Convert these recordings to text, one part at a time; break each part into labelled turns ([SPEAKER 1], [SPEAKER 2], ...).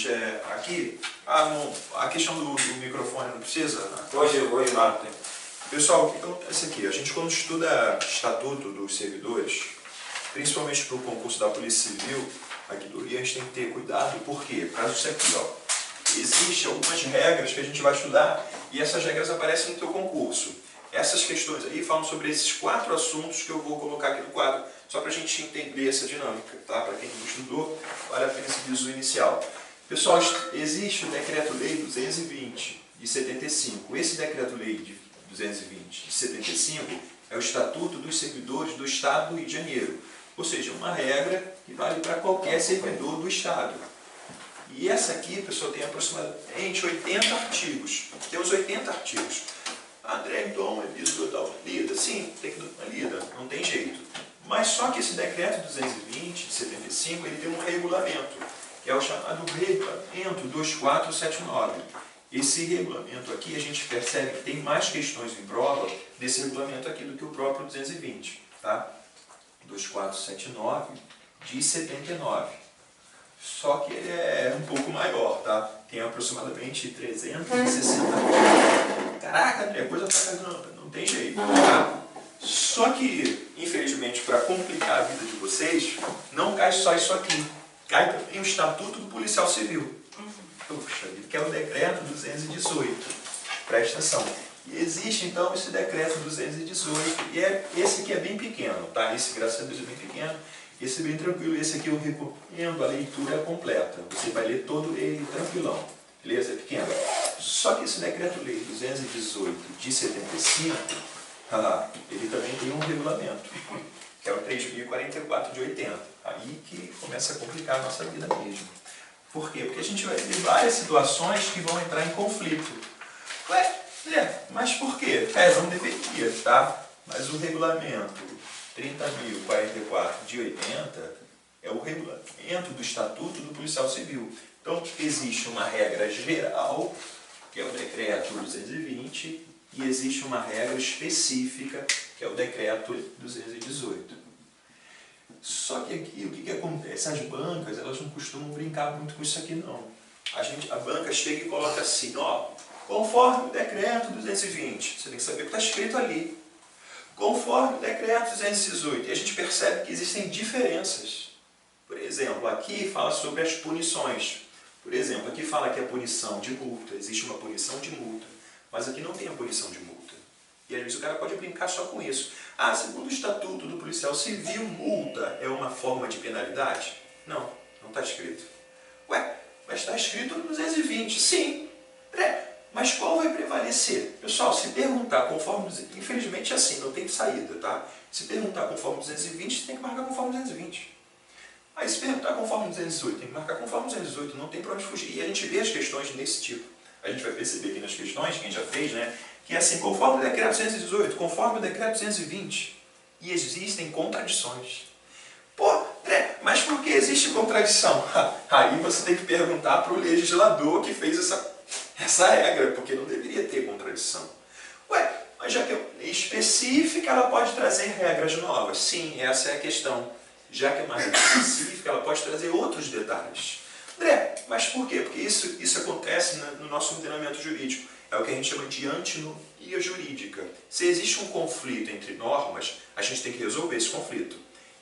[SPEAKER 1] seguinte, aqui, a questão do microfone não precisa?
[SPEAKER 2] Hoje não tem.
[SPEAKER 1] Pessoal, o que acontece aqui? A gente, quando estuda Estatuto dos Servidores, principalmente para o concurso da Polícia Civil, aqui do Rio, a gente tem que ter cuidado. Por quê? Por causa disso aqui, ó. Existem algumas regras que a gente vai estudar e essas regras aparecem no teu concurso. Essas questões aí falam sobre esses 4 assuntos que eu vou colocar aqui no quadro, só para a gente entender essa dinâmica, tá? Para quem não estudou, vale a pena esse bizu inicial. Pessoal, existe o Decreto-Lei 220 de 75. Esse Decreto-Lei de 220 de 75 é o Estatuto dos Servidores do Estado do Rio de Janeiro. Ou seja, uma regra que vale para qualquer servidor do Estado. E essa aqui, pessoal, tem aproximadamente 80 artigos. Temos 80 artigos. André, então, é bizu dar uma lida? Sim, tem que dar uma lida, não tem jeito. Mas só que esse Decreto 220 de 75, ele tem um regulamento, que é o chamado Regulamento 2479. Esse regulamento aqui, a gente percebe que tem mais questões em prova desse regulamento aqui do que o próprio 220, tá? 2479 de 79. Só que ele é um pouco maior, tá? Tem aproximadamente 360. Caraca, André, coisa pra caramba, não tem jeito, tá? Só que, infelizmente, para complicar a vida de vocês, não cai só isso aqui. Cai também o Estatuto do Policial Civil. Puxa vida, que é o Decreto 218. Presta atenção. E existe, então, esse Decreto 218, e esse aqui é bem pequeno, tá? Esse, graças a Deus, é bem pequeno. Esse é bem tranquilo. Esse aqui eu recomendo a leitura completa. Você vai ler todo ele tranquilão. Beleza? É pequeno. Só que esse Decreto-Lei 218 de 75, ele também tem um regulamento, que é o 3044 de 80. Aí que começa a complicar a nossa vida mesmo. Por quê? Porque a gente vai ter várias situações que vão entrar em conflito. Ué, mas por quê? Não deveria, tá? Mas o regulamento 30.044 de 80 é o regulamento do Estatuto do Policial Civil. Então, existe uma regra geral, que é o Decreto 220, e existe uma regra específica, que é o Decreto 218. Só que aqui, o que acontece? As bancas, elas não costumam brincar muito com isso aqui, não. A banca chega e coloca assim, ó, conforme o Decreto 220, você tem que saber o que está escrito ali. Conforme o Decreto 218, e a gente percebe que existem diferenças. Por exemplo, aqui fala sobre as punições. Por exemplo, aqui fala que a punição de multa, existe uma punição de multa, mas aqui não tem a punição de multa. E às vezes o cara pode brincar só com isso. Segundo o Estatuto do Policial Civil, multa é uma forma de penalidade? Não, não está escrito. Ué, mas está escrito no 220, sim. Mas qual vai prevalecer? Pessoal, se perguntar conforme... Infelizmente é assim, não tem saída, tá? Se perguntar conforme 220, você tem que marcar conforme 220. Aí se perguntar conforme 218, tem que marcar conforme 218, não tem para onde fugir. E a gente vê as questões desse tipo. A gente vai perceber aqui nas questões, quem já fez, né? Que é assim, conforme o Decreto 218, conforme o Decreto 220. E existem contradições. Pô, André, mas por que existe contradição? Aí você tem que perguntar para o legislador que fez essa regra, porque não deveria ter contradição. Ué, mas já que é específica, ela pode trazer regras novas. Sim, essa é a questão. Já que é uma regra específica, ela pode trazer outros detalhes. André, mas por quê? Porque isso acontece no nosso ordenamento jurídico. É o que a gente chama de antinomia jurídica. Se existe um conflito entre normas, a gente tem que resolver esse conflito.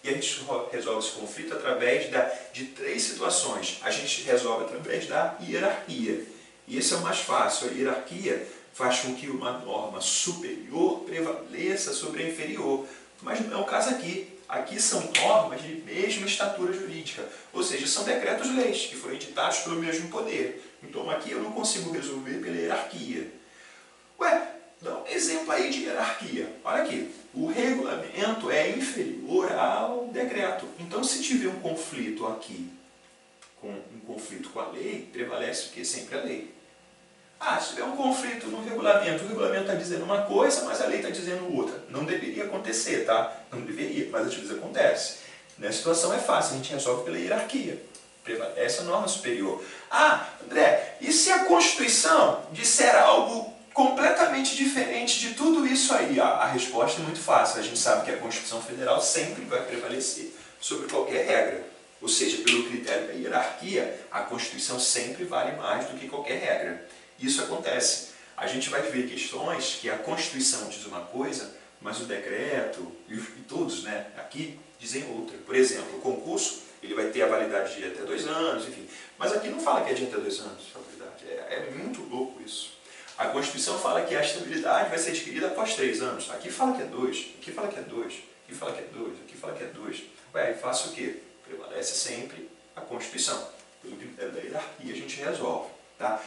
[SPEAKER 1] E a gente resolve esse conflito através de 3 situações. A gente resolve através da hierarquia. E esse é o mais fácil. A hierarquia faz com que uma norma superior prevaleça sobre a inferior. Mas não é o caso aqui. Aqui são normas de mesma estatura jurídica, ou seja, são decretos-leis que foram editados pelo mesmo poder. Então aqui eu não consigo resolver pela hierarquia. Ué, dá um exemplo aí de hierarquia. Olha aqui, o regulamento é inferior ao decreto. Então se tiver um conflito aqui, um conflito com a lei, prevalece o quê? Sempre a lei. Se tiver um conflito no regulamento, o regulamento está dizendo uma coisa, mas a lei está dizendo outra. Não deveria acontecer, tá? Não deveria, mas às vezes acontece. Nessa situação é fácil, a gente resolve pela hierarquia. Prevalece a norma superior. André, e se a Constituição disser algo completamente diferente de tudo isso aí? A resposta é muito fácil. A gente sabe que a Constituição Federal sempre vai prevalecer sobre qualquer regra. Ou seja, pelo critério da hierarquia, a Constituição sempre vale mais do que qualquer regra. Isso acontece. A gente vai ver questões que a Constituição diz uma coisa, mas o decreto e todos, né, aqui dizem outra. Por exemplo, o concurso ele vai ter a validade de até 2 anos, enfim. Mas aqui não fala que é de até 2 anos a validade. É muito louco isso. A Constituição fala que a estabilidade vai ser adquirida após 3 anos. Aqui fala que é 2, aqui fala que é 2, aqui fala que é 2, aqui fala que é 2. Ué, aí faço o quê? Prevalece sempre a Constituição. Pelo critério da hierarquia a gente resolve. Tá?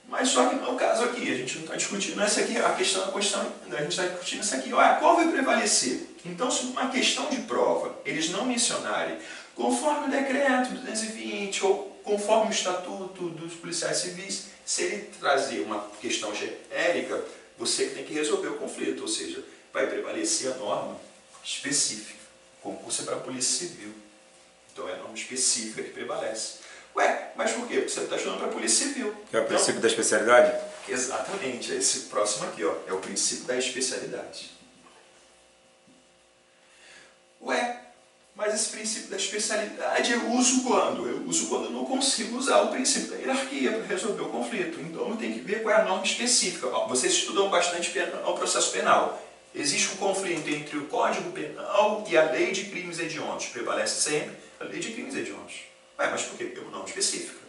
[SPEAKER 1] Mas só que não é o caso aqui. A gente não está discutindo essa aqui, a questão da Constituição, a gente está discutindo isso aqui. Olha, qual vai prevalecer? Então, se uma questão de prova eles não mencionarem, conforme o decreto 220 ou conforme o estatuto dos policiais civis, se ele trazer uma questão genérica, você que tem que resolver o conflito, ou seja, vai prevalecer a norma específica. O concurso é para a Polícia Civil, então é a norma específica que prevalece. Ué, mas por quê? Porque você está estudando para a Polícia Civil.
[SPEAKER 2] Que é o princípio da especialidade?
[SPEAKER 1] Exatamente, é esse próximo aqui, ó, é o princípio da especialidade. Ué, mas esse princípio da especialidade eu uso quando? Eu uso quando eu não consigo usar o princípio da hierarquia para resolver o conflito. Então eu tenho que ver qual é a norma específica. Ó, vocês estudam bastante o processo penal. Existe um conflito entre o Código Penal e a Lei de Crimes Hediondos. Prevalece sempre a Lei de Crimes Hediondos. Ué, mas por quê? Porque é uma norma específica.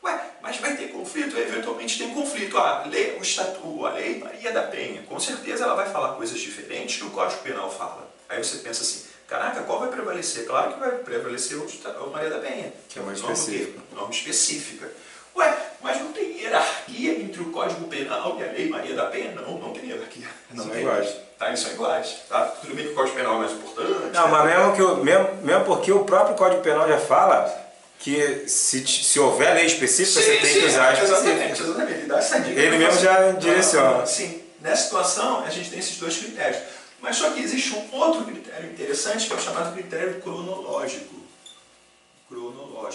[SPEAKER 1] Ué, mas vai ter conflito? Eventualmente tem conflito. A lei, o estatuto, a Lei Maria da Penha, com certeza ela vai falar coisas diferentes que o Código Penal fala. Aí você pensa assim, caraca, qual vai prevalecer? Claro que vai prevalecer o Maria da Penha.
[SPEAKER 2] Que é mais específica.
[SPEAKER 1] Norma específica. Ué, mas não tem hierarquia entre o Código Penal e a Lei Maria da Penha? Não, não tem hierarquia.
[SPEAKER 2] Não são iguais.
[SPEAKER 1] Tá, eles são iguais. Tá? Tudo bem que o Código Penal é mais importante.
[SPEAKER 2] Não, mas mesmo porque o próprio Código Penal já fala que se houver lei específica, você tem que usar a específica.
[SPEAKER 1] Exatamente. Ele dá essa dica.
[SPEAKER 2] Ele mesmo já direciona.
[SPEAKER 1] Sim, nessa situação a gente tem esses 2 critérios. Mas só que existe um outro critério interessante que é o chamado critério cronológico.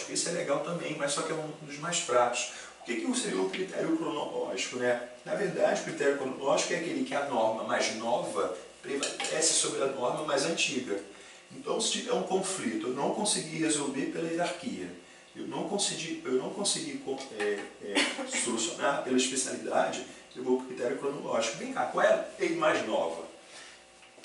[SPEAKER 1] Esse é legal também, mas só que é um dos mais fracos. O que seria o critério cronológico, né? Na verdade, o critério cronológico é aquele que a norma mais nova prevalece sobre a norma mais antiga. Então, se tiver um conflito, eu não consegui resolver pela hierarquia, eu não consegui solucionar pela especialidade, eu vou para o critério cronológico. Vem cá, qual é a lei mais nova?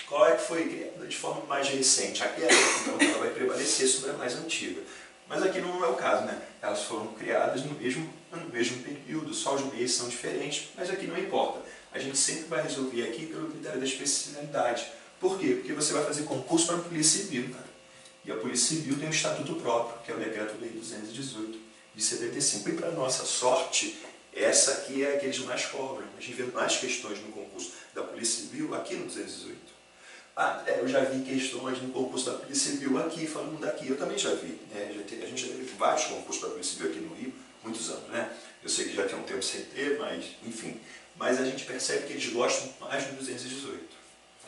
[SPEAKER 1] Qual é que foi criada de forma mais recente? Aquela, então ela vai prevalecer sobre a mais antiga. Mas aqui não é o caso, né? Elas foram criadas no mesmo período, só os meios são diferentes, mas aqui não importa. A gente sempre vai resolver aqui pelo critério da especialidade. Por quê? Porque você vai fazer concurso para a Polícia Civil, cara. E a Polícia Civil tem um estatuto próprio, que é o Decreto-Lei 218, de 75. E para nossa sorte, essa aqui é a que eles mais cobram. A gente vê mais questões no concurso da Polícia Civil aqui no 218. Eu já vi questões no concurso da Polícia Civil aqui, falando daqui. Eu também já vi. Né? A gente já teve vários concursos da Polícia Civil aqui no Rio, muitos anos, né? Eu sei que já tem um tempo sem ter, mas enfim. Mas a gente percebe que eles gostam mais do 218.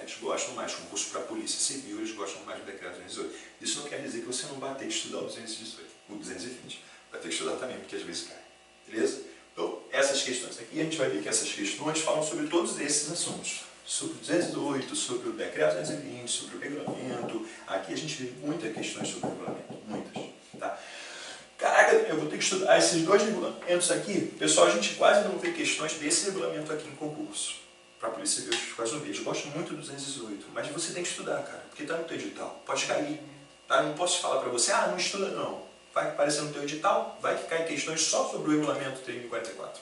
[SPEAKER 1] Eles gostam mais do concurso para a Polícia Civil, eles gostam mais do Decreto 218. Isso não quer dizer que você não vai ter que estudar o 218, o 220. Vai ter que estudar também, porque às vezes cai. Beleza? Então, essas questões aqui, a gente vai ver que essas questões falam sobre todos esses assuntos. Sobre o 208, sobre o Decreto 220, sobre o regulamento. Aqui a gente vê muitas questões sobre o regulamento, muitas. Tá? Caraca, eu vou ter que estudar esses 2 regulamentos aqui. Pessoal, a gente quase não vê questões desse regulamento aqui em concurso. Para a Polícia Civil, quase não vê. Eu gosto muito do 218, mas você tem que estudar, cara, porque está no teu edital. Pode cair. Tá? Não posso falar para você, não estuda não. Vai aparecer no teu edital, vai ficar em questões só sobre o regulamento 3044.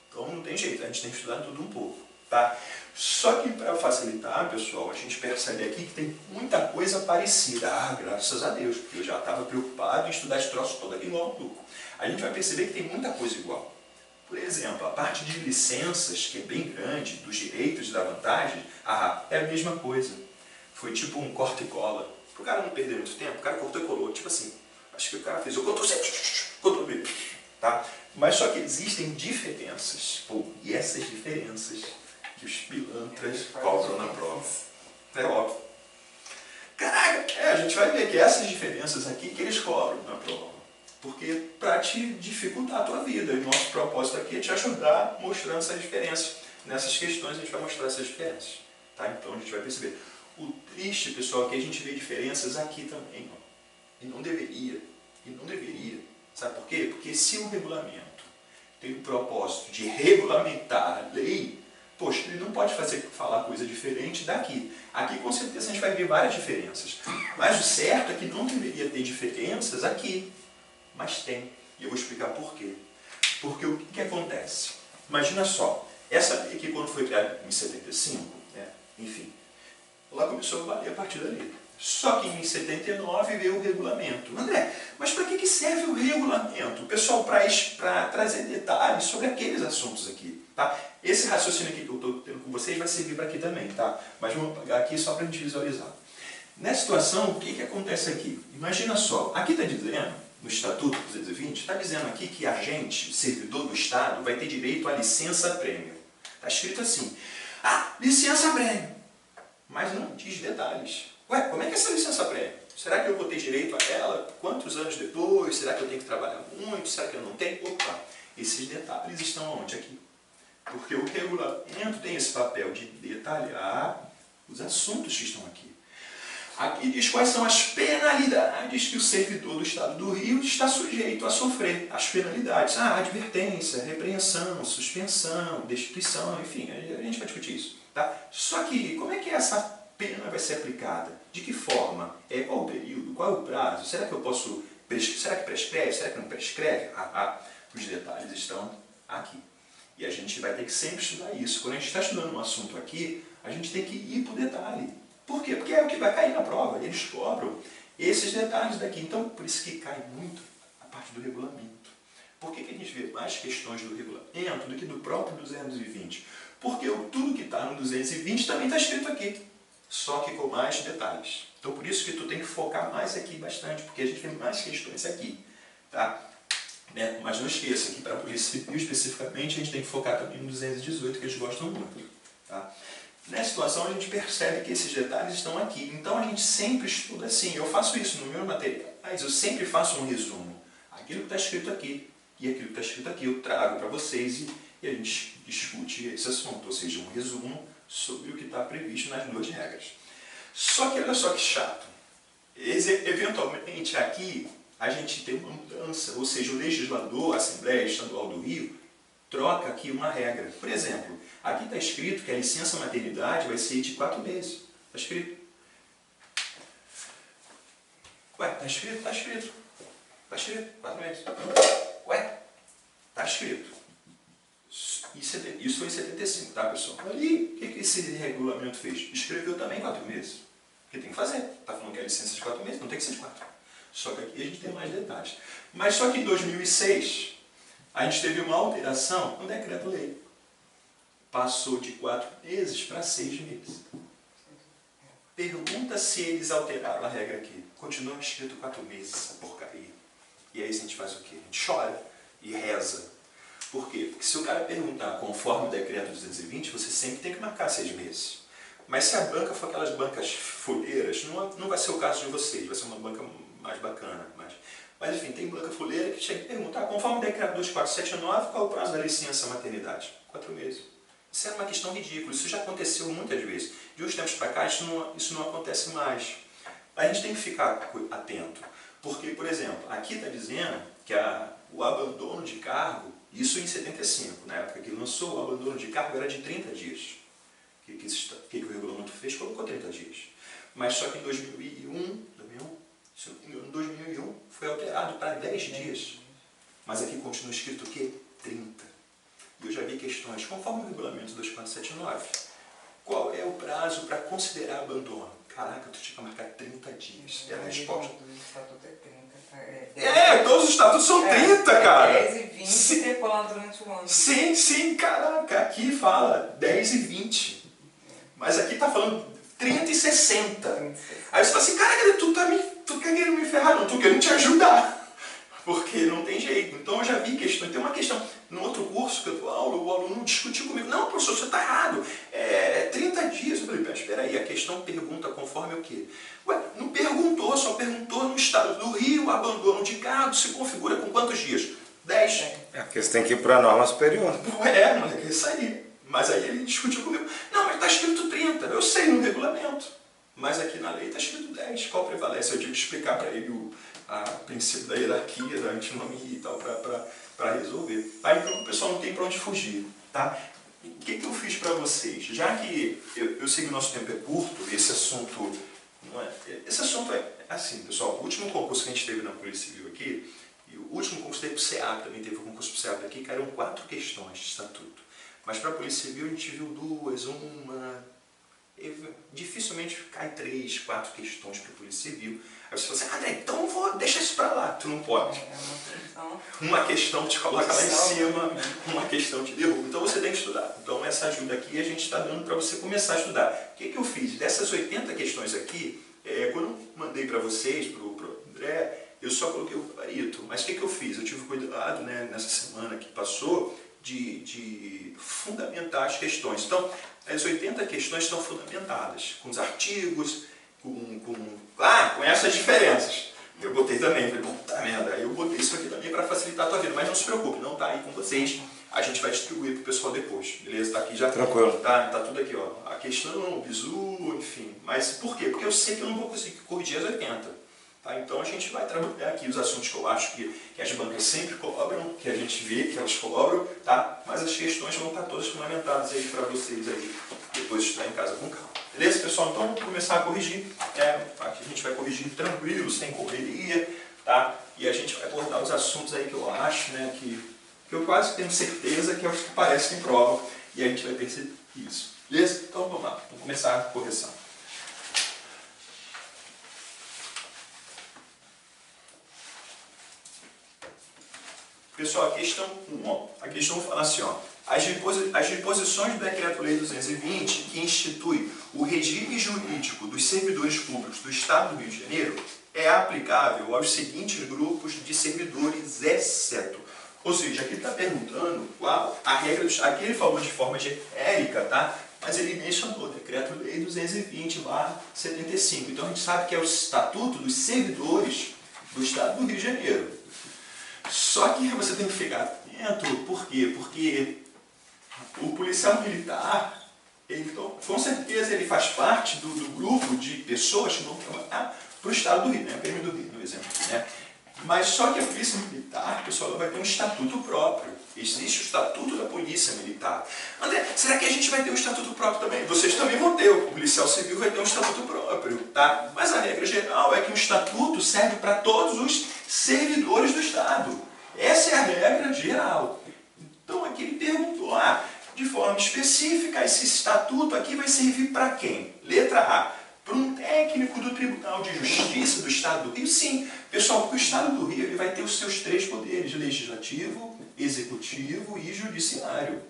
[SPEAKER 1] Então não tem jeito, a gente tem que estudar tudo um pouco. Tá? Só que para facilitar, pessoal, a gente percebe aqui que tem muita coisa parecida. Graças a Deus, porque eu já estava preocupado em estudar esse troço todo aqui igual maluco. A gente vai perceber que tem muita coisa igual. Por exemplo, a parte de licenças, que é bem grande, dos direitos e da vantagem, é a mesma coisa. Foi tipo um corta e cola. Para o cara não perder muito tempo, o cara cortou e colou, tipo assim. Acho que o cara fez o Ctrl-C, Ctrl-V, tá? Mas só que existem diferenças. E essas diferenças que os pilantras cobram na prova. É óbvio. Caraca, a gente vai ver que essas diferenças aqui que eles cobram na prova. Porque para te dificultar a tua vida. E o nosso propósito aqui é te ajudar mostrando essas diferenças. Nessas questões a gente vai mostrar essas diferenças. Tá? Então a gente vai perceber. O triste, pessoal, é que a gente vê diferenças aqui também. Ó. E não deveria. E não deveria. Sabe por quê? Porque se o regulamento tem o propósito de regulamentar a lei, poxa, ele não pode falar coisa diferente daqui. Aqui com certeza a gente vai ver várias diferenças. Mas o certo é que não deveria ter diferenças aqui. Mas tem. E eu vou explicar por quê. Porque o que acontece? Imagina só, essa lei aqui quando foi criada em 75, enfim, ela começou a valer a partir dali. Só que em 79 veio o regulamento. André, mas para que serve o regulamento? Pessoal, para trazer detalhes sobre aqueles assuntos aqui. Tá? Esse raciocínio aqui que eu estou tendo com vocês vai servir para aqui também. Tá? Mas vamos pegar aqui só para a gente visualizar. Nessa situação, o que acontece aqui? Imagina só, aqui está dizendo, no Estatuto 220, está dizendo aqui que a gente, servidor do Estado, vai ter direito à licença-prêmio. Está escrito assim, licença-prêmio. Mas não diz detalhes. Ué, como é que é essa licença-prêmio? Será que eu vou ter direito a ela? Quantos anos depois? Será que eu tenho que trabalhar muito? Será que eu não tenho? Opa, esses detalhes estão onde aqui? Porque o regulamento tem esse papel de detalhar os assuntos que estão aqui. Aqui diz quais são as penalidades que o servidor do Estado do Rio está sujeito a sofrer. As penalidades, advertência, repreensão, suspensão, destituição, enfim, a gente vai discutir isso. Tá? Só que, como é que essa pena vai ser aplicada? De que forma? Qual o período? Qual é o prazo? Será que eu posso... Será que prescreve? Será que não prescreve? Os detalhes estão aqui. E a gente vai ter que sempre estudar isso. Quando a gente está estudando um assunto aqui, a gente tem que ir para o detalhe. Por quê? Porque é o que vai cair na prova. Eles cobram esses detalhes daqui. Então, por isso que cai muito a parte do regulamento. Por que a gente vê mais questões do regulamento do que do próprio 220? Porque tudo que está no 220 também está escrito aqui. Só que com mais detalhes. Então, por isso que tu tem que focar mais aqui bastante, porque a gente tem mais questões aqui. Tá? Mas não esqueça que para a Polícia Civil, especificamente, a gente tem que focar também no 218, que eles gostam muito. Tá? Nessa situação, a gente percebe que esses detalhes estão aqui. Então, a gente sempre estuda assim. Eu faço isso no meu material, mas eu sempre faço um resumo. Aquilo que está escrito aqui e aquilo que está escrito aqui, eu trago para vocês e a gente discute esse assunto, ou seja, um resumo sobre o que está previsto nas duas regras. Só que olha só que chato. Eventualmente aqui a gente tem uma mudança, ou seja, o legislador, a Assembleia Estadual do Rio, troca aqui uma regra. Por exemplo, aqui está escrito que a licença maternidade vai ser de 4 meses. Está escrito. Ué, está escrito? Está escrito. Está escrito, 4 meses. Ué, está escrito. Isso foi em 75, tá, pessoal? Ali, o que esse regulamento fez? Escreveu também 4 meses. Porque tem que fazer. Está falando que é licença de 4 meses, não tem que ser de 4. Só que aqui a gente tem mais detalhes. Mas só que em 2006, a gente teve uma alteração no decreto-lei. Passou de 4 meses para 6 meses. Pergunta se eles alteraram a regra aqui. Continua escrito 4 meses, essa porcaria. E aí a gente faz o quê? A gente chora e reza. Por quê? Porque se o cara perguntar conforme o decreto 220, você sempre tem que marcar 6 meses. Mas se a banca for aquelas bancas folheiras, não vai ser o caso de vocês, vai ser uma banca mais bacana. Mas enfim, tem banca folheira que chega e pergunta, conforme o decreto 2479, qual é o prazo da licença maternidade? 4 meses. Isso é uma questão ridícula, isso já aconteceu muitas vezes. De uns tempos para cá, isso não acontece mais. A gente tem que ficar atento. Porque, por exemplo, aqui está dizendo que o abandono de cargo, isso em 75, na época que lançou, o abandono de cargo era de 30 dias. O que o regulamento fez? Colocou 30 dias. Mas só que em 2001 foi alterado para 10 dias. Mas aqui continua escrito o quê? 30. E eu já vi questões, conforme o regulamento 2479, qual é o prazo para considerar abandono? Caraca, tu tinha que marcar 30 dias. É a resposta. Todos os estatutos são 30, cara.
[SPEAKER 3] 10 e 20 interpolando durante o ano.
[SPEAKER 1] Sim, caraca. Aqui fala 10 e 20. Mas aqui tá falando 30 e 60. Aí você fala assim, caraca, tu quer querendo me ferrar? Não, tô querendo te ajudar. Porque não tem jeito. Então eu já vi questão. Tem uma questão. No outro curso que eu dou aula, o aluno discutiu comigo. Não, professor, você está errado. É 30 dias. Eu falei, espera aí, a questão pergunta conforme o quê? Ué, não perguntou, só perguntou no estado do Rio, abandono de cargo se configura com quantos dias? 10.
[SPEAKER 2] Porque você tem que ir para a norma superior.
[SPEAKER 1] Mas é isso aí. Mas aí ele discutiu comigo. Não, mas está escrito 30. Eu sei no regulamento. Mas aqui na lei está escrito 10. Qual prevalece? Eu tive que explicar para ele a princípio da hierarquia, da antinomia e tal, para resolver. Tá? Então o pessoal não tem para onde fugir. Tá? O que eu fiz para vocês? Já que eu sei que o nosso tempo é curto, esse assunto é assim, pessoal. O último concurso que a gente teve na Polícia Civil aqui, e o último concurso teve para o SEAP, também teve o concurso para o SEAP aqui, caíram 4 questões de estatuto. Mas para a Polícia Civil a gente viu 2, uma... Dificilmente cai 3, 4 questões para a Polícia Civil. Aí você fala assim, André, então deixa isso para lá. Tu não pode. Uma questão te coloca lá em cima, uma questão te derruba. Então você tem que estudar. Então essa ajuda aqui a gente está dando para você começar a estudar. O que eu fiz? Dessas 80 questões aqui, quando eu mandei para vocês, para o André, eu só coloquei o gabarito. Mas o que eu fiz? Eu tive cuidado, né, nessa semana que passou de fundamentar as questões. Então, as 80 questões estão fundamentadas, com os artigos, com essas diferenças. Eu botei também, falei, puta merda, eu botei isso aqui também para facilitar a tua vida, mas não se preocupe, não está aí com vocês, a gente vai distribuir para o pessoal depois, beleza? Está aqui já,
[SPEAKER 2] tranquilo.
[SPEAKER 1] Tá tudo aqui, ó, a questão, o bizu, enfim, mas por quê? Porque eu sei que eu não vou conseguir corrigir as 80. Tá? Então a gente vai trabalhar aqui os assuntos que eu acho que as bancas sempre cobram, que a gente vê que elas cobram, tá? Mas as questões vão estar todas fundamentadas aí para vocês aí, depois de estudar em casa com calma. Beleza, pessoal? Então vamos começar a corrigir. Aqui a gente vai corrigir tranquilo, sem correria, tá? E a gente vai abordar os assuntos aí que eu acho, né, que eu quase tenho certeza que é os que aparecem em prova, e a gente vai perceber isso. Beleza? Então vamos lá, vamos começar a correção. Pessoal, a questão 1, ó, a questão fala assim, ó, as disposições do Decreto-Lei 220, que institui o regime jurídico dos servidores públicos do Estado do Rio de Janeiro, é aplicável aos seguintes grupos de servidores, exceto. Ou seja, aqui ele está perguntando qual a regra, aqui ele falou de forma genérica, tá? Mas ele mencionou Decreto-Lei 220/75. Então a gente sabe que é o Estatuto dos Servidores do Estado do Rio de Janeiro. Só que você tem que ficar atento, por quê? Porque o policial militar, então, com certeza ele faz parte do grupo de pessoas que vão trabalhar para o Estado do Rio, né? PM do Rio, por exemplo. Né? Mas só que a Polícia Militar, pessoal, ela vai ter um estatuto próprio. Existe o Estatuto da Polícia Militar. André, será que a gente vai ter um estatuto próprio também? Vocês também vão ter, o policial civil vai ter um estatuto próprio, tá? Mas a regra geral é que o estatuto serve para todos os servidores do Estado. Essa é a regra geral. Então aqui ele perguntou, de forma específica, esse estatuto aqui vai servir para quem? Letra A. Para um técnico do Tribunal de Justiça do Estado do Rio? Sim. Pessoal, porque o Estado do Rio ele vai ter os seus 3 poderes, legislativo, executivo e judiciário.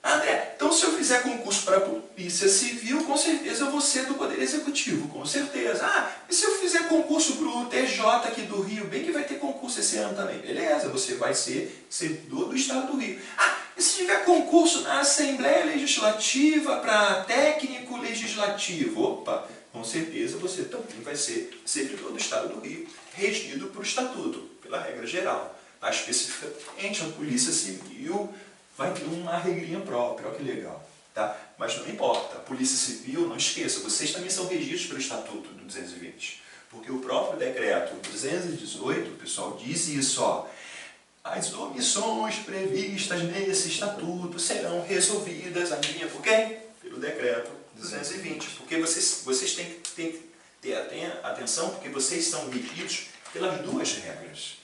[SPEAKER 1] André, então se eu fizer concurso para a Polícia Civil, com certeza eu vou ser do Poder Executivo, com certeza. E se eu fizer concurso para o TJ aqui do Rio, bem que vai ter concurso esse ano também. Beleza, você vai ser servidor do Estado do Rio. E se tiver concurso na Assembleia Legislativa para técnico legislativo? Opa, com certeza você também vai ser servidor do Estado do Rio, regido por estatuto, pela regra geral. Tá? Especificamente, a Polícia Civil vai ter uma regrinha própria, olha que legal. Tá? Mas não importa, a Polícia Civil, não esqueça, vocês também são regidos pelo Estatuto do 220. Porque o próprio decreto 218, pessoal, diz isso, ó. As omissões previstas nesse estatuto serão resolvidas, adivinha por quem? Pelo decreto 220. Porque vocês têm que ter atenção, porque vocês são regidos pelas 2 regras.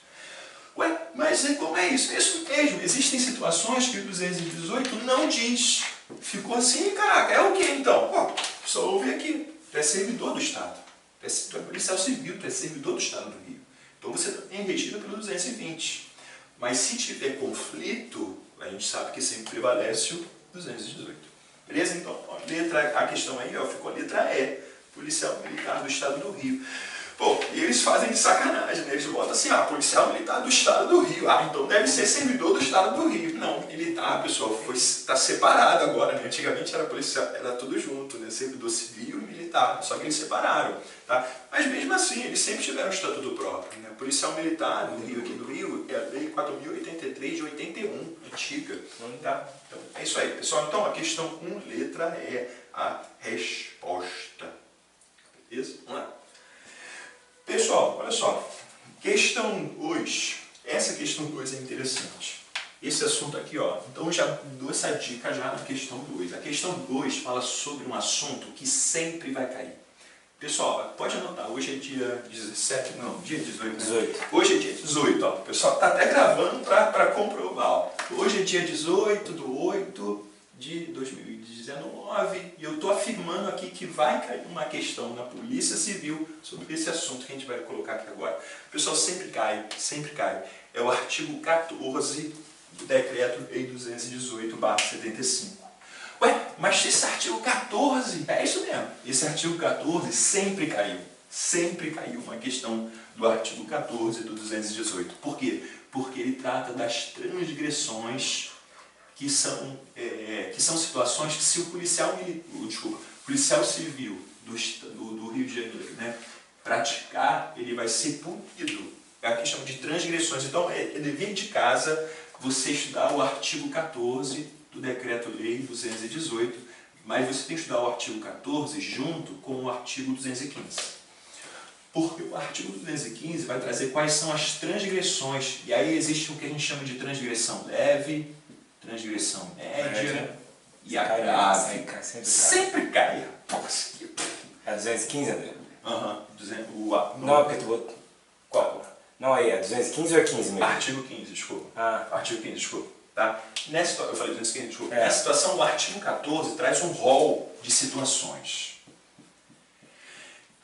[SPEAKER 1] Ué, mas como é isso? É isso mesmo. Existem situações que o 218 não diz. Ficou assim, caraca, é o que então? Só ouve aqui. Tu é servidor do Estado. Tu é policial civil, tu é servidor do Estado do Rio. Então você também é regido pelo 220. Mas se tiver conflito, a gente sabe que sempre prevalece o 218. Beleza? Então, a questão aí, ficou a letra E. Policial militar do Estado do Rio. Pô, e eles fazem de sacanagem, né? Eles botam assim, policial militar do Estado do Rio. Então deve ser servidor do Estado do Rio. Não, militar, pessoal, está separado agora, né? Antigamente era policial, era tudo junto, né? Servidor civil e militar, só que eles separaram, tá? Mas mesmo assim, eles sempre tiveram um estatuto próprio, né? Policial militar do Rio, aqui do Rio, é a Lei 4.083 de 81, antiga, tá? Então, é isso aí, pessoal. Então, a questão 1, letra E, a resposta. Beleza? Vamos lá. Pessoal, olha só, Questão 2. Essa questão 2 é interessante. Esse assunto aqui, ó, então eu já dou essa dica já na questão 2. A questão 2 fala sobre um assunto que sempre vai cair. Pessoal, pode anotar, hoje é dia 17, não, dia 18, né?
[SPEAKER 2] 18.
[SPEAKER 1] Hoje é dia 18, ó, o pessoal tá até gravando para comprovar, ó. Hoje é dia 18 de 8 de 2019 e eu tô afirmando aqui que vai cair uma questão na Polícia Civil sobre esse assunto que a gente vai colocar aqui agora. Pessoal, sempre cai, sempre cai. É o artigo 14 do Decreto-Lei 218/75. Ué, mas esse artigo 14, é isso mesmo, esse artigo 14 sempre caiu uma questão do artigo 14 do 218. Por quê? Porque ele trata das transgressões que são situações que se o policial civil do Rio de Janeiro, né, praticar, ele vai ser punido. É a questão de transgressões. Então, é dever de casa você estudar o artigo 14 do Decreto-Lei 218, mas você tem que estudar o artigo 14 junto com o artigo 215. Porque o artigo 215 vai trazer quais são as transgressões, e aí existe o que a gente chama de transgressão leve, transgressão média e a grave. Sempre cai.
[SPEAKER 2] É 215, André?
[SPEAKER 1] Aham.
[SPEAKER 2] Não, é porque tu...
[SPEAKER 1] Qual?
[SPEAKER 2] Não, aí, é 215 ou é 15 mesmo?
[SPEAKER 1] Artigo 15, desculpa.
[SPEAKER 2] Ah.
[SPEAKER 1] Artigo 15, desculpa. Tá? Eu falei 215, desculpa.
[SPEAKER 2] É.
[SPEAKER 1] Nessa situação, o artigo 14 traz um rol de situações.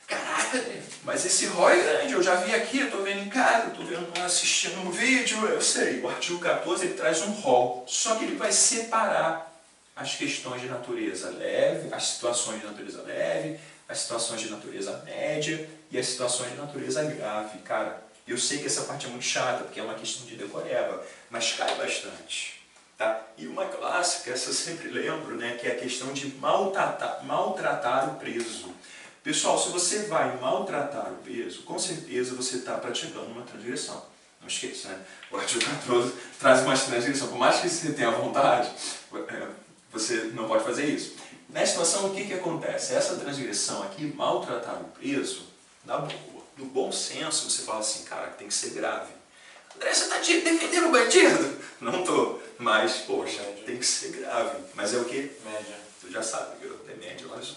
[SPEAKER 1] Caraca, mas esse rol é grande, eu já vi aqui, eu estou vendo em casa, eu estou assistindo um vídeo, eu sei. O artigo 14 ele traz um rol, só que ele vai separar as questões de natureza leve, as situações de natureza leve, as situações de natureza média e as situações de natureza grave. Cara, eu sei que essa parte é muito chata, porque é uma questão de decoreba, mas cai bastante. Tá? E uma clássica, essa eu sempre lembro, né, que é a questão de maltratar o preso. Pessoal, se você vai maltratar o preso, com certeza você está praticando uma transgressão. Não esqueça, né? O artigo 14 traz uma transgressão. Por mais que você tenha vontade, você não pode fazer isso. Nessa situação, o que acontece? Essa transgressão aqui, maltratar o preso, na boa, no bom senso, você fala assim, cara, tem que ser grave. André, você está defendendo o bandido? Não estou, mas, poxa, tem que ser grave. Mas é o quê?
[SPEAKER 2] Média.
[SPEAKER 1] Tu já sabe, é média, mas...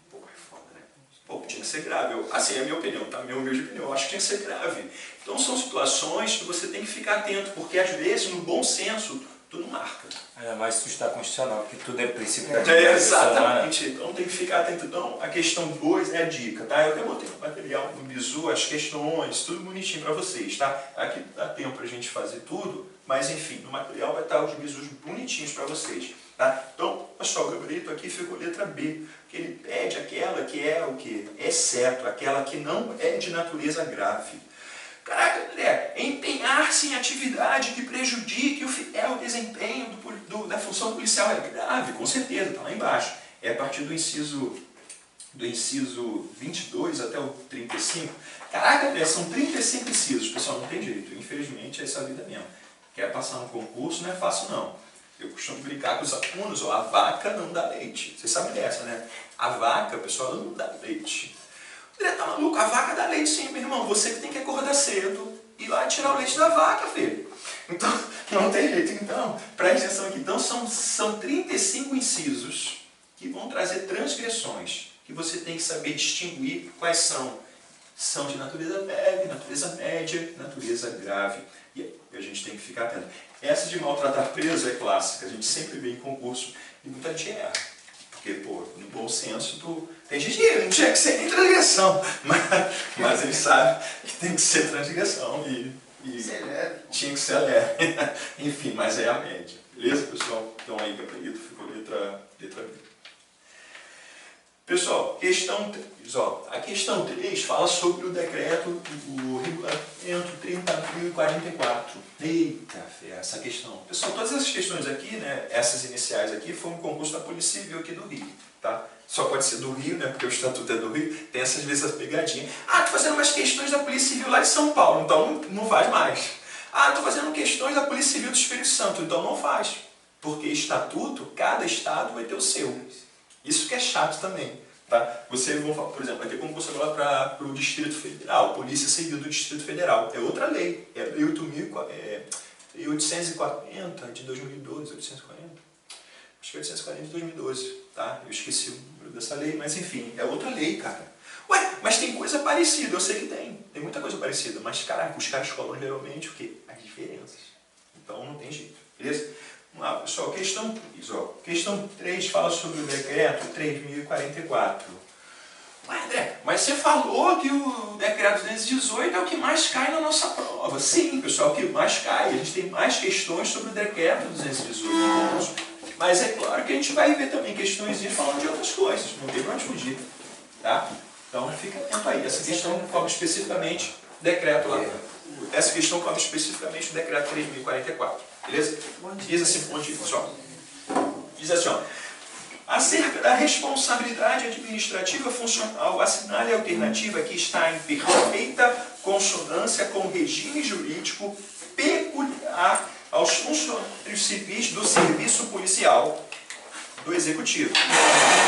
[SPEAKER 1] Pô, é foda, né? Pô, tinha que ser grave. Assim, é a minha opinião, tá? Minha humilde opinião, eu acho que tinha que ser grave. Então são situações que você tem que ficar atento, porque às vezes, no bom senso, tu não marca.
[SPEAKER 2] Ainda mais se tu está constitucional, porque tudo é princípio da dignidade
[SPEAKER 1] exatamente. Então tem que ficar atento. Então a questão 2 é a dica, tá? Eu até botei no material, no bizu, as questões, tudo bonitinho para vocês, tá? Aqui dá tempo pra gente fazer tudo, mas enfim, no material vai estar os bizus bonitinhos para vocês, tá? Então, pessoal, o gabarito aqui ficou letra B, que ele pede aquela que é o quê? Exceto, aquela que não é de natureza grave. Caraca, André, empenhar-se em atividade que prejudique o fiel desempenho da função policial é grave, com certeza, está lá embaixo. É a partir do inciso 22 até o 35. Caraca, André, são 35 incisos, pessoal, não tem jeito, infelizmente é essa a vida mesmo. Quer passar no concurso, não é fácil não. Eu costumo brincar com os alunos, ó, a vaca não dá leite. Vocês sabem dessa, né? A vaca, pessoal, ela não dá leite. André, tá maluco? A vaca dá leite sim, meu irmão. Você que tem que acordar cedo e ir lá tirar o leite da vaca, filho. Então, não tem jeito. Então, presta atenção aqui. Então, são 35 incisos que vão trazer transgressões, que você tem que saber distinguir quais são. São de natureza leve, natureza média, natureza grave. E a gente tem que ficar atento. Essa de maltratar preso é clássica. A gente sempre vê em concurso e muita gente erra. Porque, pô, no bom senso, tem gente que não tinha que ser nem transgressão, mas ele sabe que tem que ser transgressão e tinha que ser leve. Enfim, mas é a média. Beleza, pessoal? Então aí, gabarito, ficou letra B. Pessoal, questão 3. Ó, a questão 3 fala sobre o decreto, o regulamento 30.044. Eita, fé, essa questão. Pessoal, todas essas questões aqui, né, essas iniciais aqui, foram um concurso da Polícia Civil aqui do Rio, tá? Só pode ser do Rio, né, porque o Estatuto é do Rio, tem essas vezes as pegadinhas. Ah, tô fazendo umas questões da Polícia Civil lá de São Paulo, então não faz mais. Ah, tô fazendo questões da Polícia Civil do Espírito Santo, então não faz. Porque Estatuto, cada Estado vai ter o seu. Isso que é chato também. Tá? Você, por exemplo, vai ter concurso agora para o Distrito Federal, Polícia Civil do Distrito Federal. É outra lei, é Lei 8.840 de 2012, 840? Acho que é 840 de 2012, tá? Eu esqueci o número dessa lei, mas enfim, é outra lei, cara. Ué, mas tem coisa parecida, eu sei que tem muita coisa parecida, mas caraca, os caras falam geralmente o quê? As diferenças. Então não tem jeito, beleza? Vamos lá, pessoal, questão 3, ó. Questão 3 fala sobre o decreto 3.044. Ué, André, mas você falou que o decreto 218 é o que mais cai na nossa prova. Sim, pessoal, é o que mais cai. A gente tem mais questões sobre o decreto 218. Mas é claro que a gente vai ver também questões falando de outras coisas. Não tem pra onde fugir. Tá? Então fica atento aí. Essa questão cobre especificamente o decreto lá. Essa questão cobre especificamente o decreto 3.044. Beleza? Diz assim, pessoal. Diz assim, ó. Acerca da responsabilidade administrativa funcional, assinale a alternativa que está em perfeita consonância com o regime jurídico peculiar aos funcionários civis do serviço policial do Executivo.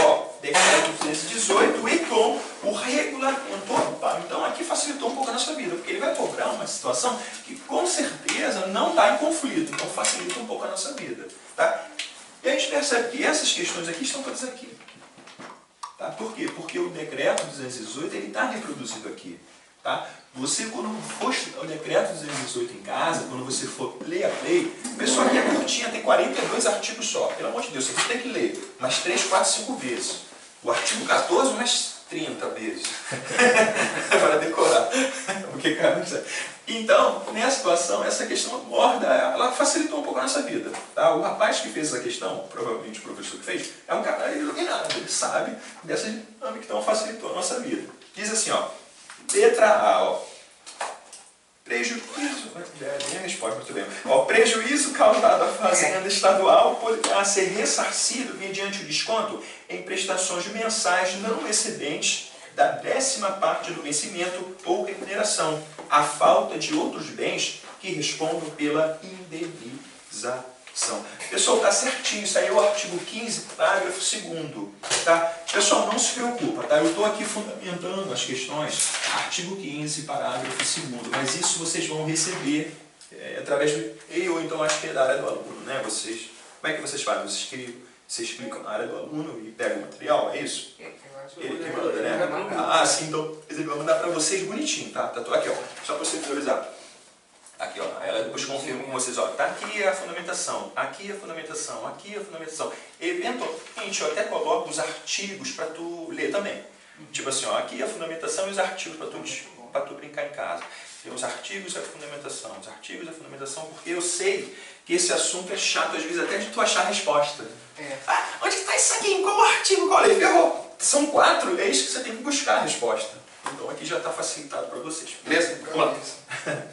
[SPEAKER 1] Ó, decreto 218 e com o regulamento. Opa, então aqui facilitou um pouco a nossa vida, porque ele vai cobrar uma situação que com certeza não está em conflito, então facilita um pouco a nossa vida. Tá? E a gente percebe que essas questões aqui estão todas aqui. Tá? Por quê? Porque o decreto 218 está reproduzido aqui. Tá? Você, quando for estudar o decreto 218 em casa, quando você for ler a lei, o pessoal aqui é curtinha, tem 42 artigos só. Pelo amor de Deus, você tem que ler umas 3, 4, 5 vezes. O artigo 14, umas 30 vezes. Para decorar. Porque, cara, então, nessa situação, essa questão aborda, ela facilitou um pouco a nossa vida. Tá? O rapaz que fez essa questão, provavelmente o professor que fez, é um cara iluminado, ele sabe dessa dinâmica, então facilitou a nossa vida. Diz assim, ó, letra A, ó, prejuízo, já é a minha resposta, muito bem. Ó, prejuízo causado à fazenda estadual poderá ser ressarcido mediante o desconto em prestações mensais não excedentes da 10ª parte do vencimento ou remuneração, a falta de outros bens que respondam pela indenização. Pessoal, tá certinho, isso aí é o artigo 15, parágrafo 2º. Tá? Pessoal, não se preocupa, tá? Eu estou aqui fundamentando as questões, artigo 15, parágrafo 2º, mas isso vocês vão receber através do e-mail, ou então acho que é da área do aluno, né? Vocês, como é que vocês fazem? Vocês clicam na área do aluno e pegam o material, é isso? Ele que manda, né? Ah, sim, então ele vai mandar para vocês bonitinho, tá? Tá aqui, ó, só para você visualizar. Aqui, ó, ela depois confirma com vocês, ó, tá aqui a fundamentação, aqui a fundamentação, aqui a fundamentação. Eventualmente, eu até coloco os artigos para tu ler também. Tipo assim, ó, aqui a fundamentação e os artigos para tu brincar em casa. Tem os artigos e a fundamentação, os artigos e a fundamentação, porque eu sei que esse assunto é chato, às vezes, até de tu achar a resposta. Ah, onde que está isso aqui? Em qual artigo? Qual lei? Ferrou. São 4, é isso que você tem que buscar a resposta. Então aqui já está facilitado para vocês. Beleza? Vamos lá.